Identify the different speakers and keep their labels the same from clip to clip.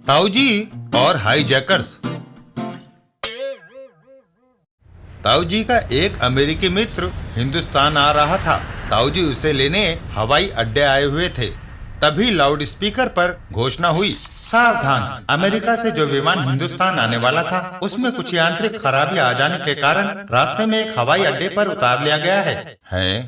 Speaker 1: ताऊजी और हाईजैकर्स। ताऊजी का एक अमेरिकी मित्र हिंदुस्तान आ रहा था। ताऊजी उसे लेने हवाई अड्डे आए हुए थे। तभी लाउड स्पीकर पर घोषणा हुई, सावधान, अमेरिका से जो विमान हिंदुस्तान आने वाला था उसमें कुछ यांत्रिक खराबी आ जाने के कारण रास्ते में एक हवाई अड्डे पर उतार लिया गया है।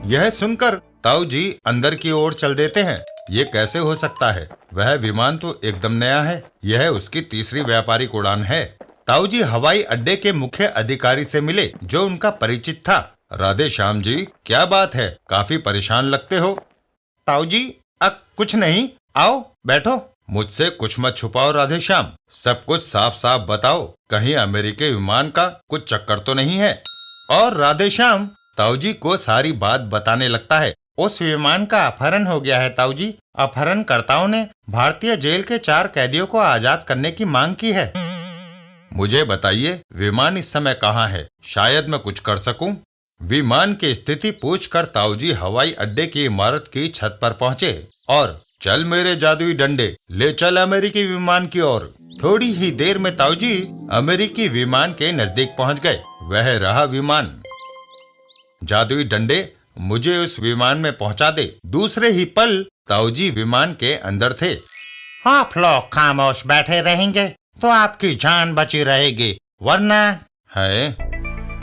Speaker 1: यह सुनकर ताऊजी अंदर की ओर चल देते हैं। ये कैसे हो सकता है? वह विमान तो एकदम नया है। यह उसकी तीसरी व्यापारिक उड़ान है। ताऊजी हवाई अड्डे के मुख्य अधिकारी से मिले जो उनका परिचित था। राधे श्याम जी, क्या बात है? काफी परेशान लगते हो। ताऊजी, कुछ नहीं, आओ बैठो। मुझसे कुछ मत छुपाओ राधे श्याम, सब कुछ साफ साफ बताओ। कहीं अमेरिकी विमान का कुछ चक्कर तो नहीं है? और राधे श्याम ताऊजी को सारी बात बताने लगता है। उस विमान का अपहरण हो गया है ताऊजी। अपहरणकर्ताओं ने भारतीय जेल के 4 कैदियों को आजाद करने की मांग की है। मुझे बताइए, विमान इस समय कहाँ है? शायद मैं कुछ कर सकूं। विमान की स्थिति पूछकर ताऊजी हवाई अड्डे की इमारत की छत पर पहुंचे और चल मेरे जादुई डंडे, ले चल अमेरिकी विमान की ओर। थोड़ी ही देर में ताऊजी अमेरिकी विमान के नजदीक पहुंच गए। वह रहा विमान। जादुई डंडे, मुझे उस विमान में पहुंचा दे। दूसरे ही पल ताऊजी विमान के अंदर थे। आप लोग खामोश बैठे रहेंगे तो आपकी जान बची रहेगी, वरना है।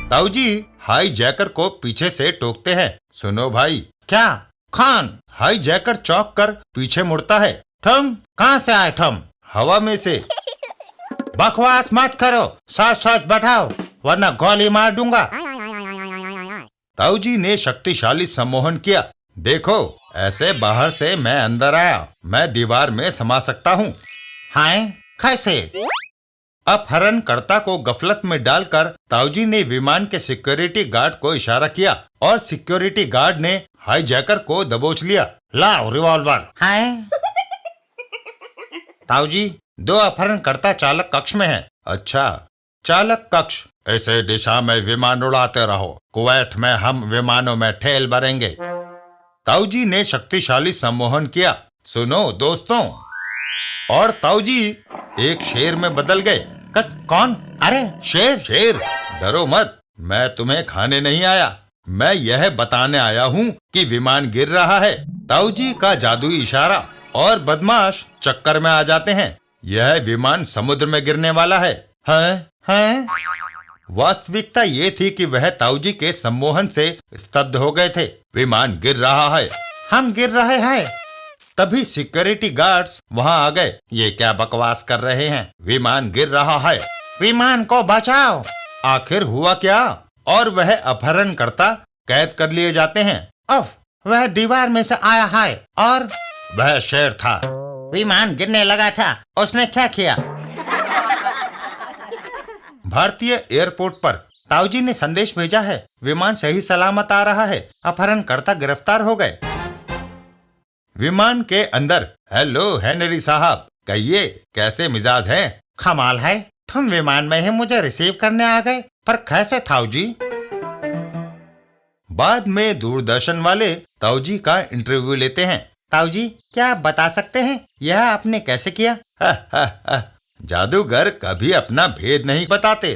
Speaker 1: ताऊजी हाईजैकर को पीछे से टोकते हैं। सुनो भाई। क्या? खान। हाईजैकर चौंक कर पीछे मुड़ता है। तुम कहाँ से आए? तुम हवा में से। बकवास मत करो, सच सच बताओ वरना गोली मार दूंगा। ताऊजी ने शक्तिशाली सम्मोहन किया। देखो, ऐसे बाहर से मैं अंदर आया, मैं दीवार में समा सकता हूँ। हाय, कैसे? अपहरणकर्ता को गफलत में डालकर ताऊजी ने विमान के सिक्योरिटी गार्ड को इशारा किया और सिक्योरिटी गार्ड ने हाईजैकर को दबोच लिया। लाओ रिवॉल्वर। हाय। ताऊजी, 2 अपहरणकर्ता चालक कक्ष में हैं। अच्छा, चालक कक्ष। ऐसे दिशा में विमान उड़ाते रहो, कुवैत में हम विमानों में ठेल भरेंगे। ताऊजी ने शक्तिशाली सम्मोहन किया। सुनो दोस्तों, और ताऊजी एक शेर में बदल गए। कौन? अरे शेर। शेर, डरो मत, मैं तुम्हें खाने नहीं आया, मैं यह बताने आया हूँ कि विमान गिर रहा है। ताऊजी का जादुई इशारा और बदमाश चक्कर में आ जाते हैं। यह विमान समुद्र में गिरने वाला है। हैं? वास्तविकता ये थी कि वह ताऊजी के सम्मोहन से स्तब्ध हो गए थे। विमान गिर रहा है, हम गिर रहे हैं। तभी सिक्योरिटी गार्ड्स वहां आ गए। ये क्या बकवास कर रहे हैं? विमान गिर रहा है, विमान को बचाओ। आखिर हुआ क्या? और वह अपहरणकर्ता कैद कर लिए जाते हैं। उफ, वह दीवार में से आया है और वह शेर था। विमान गिरने लगा था, उसने क्या किया? भारतीय एयरपोर्ट पर ताऊजी ने संदेश भेजा है, विमान सही सलामत आ रहा है, अपहरणकर्ता गिरफ्तार हो गए। विमान के अंदर, हेलो हेनरी साहब, कहिए कैसे मिजाज है? कमाल है, तुम विमान में ही मुझे रिसीव करने आ गए, पर कैसे ताऊजी? बाद में दूरदर्शन वाले ताऊजी का इंटरव्यू लेते हैं। ताऊजी, क्या आप बता सकते हैं यह आपने कैसे किया? जादूगर कभी अपना भेद नहीं बताते।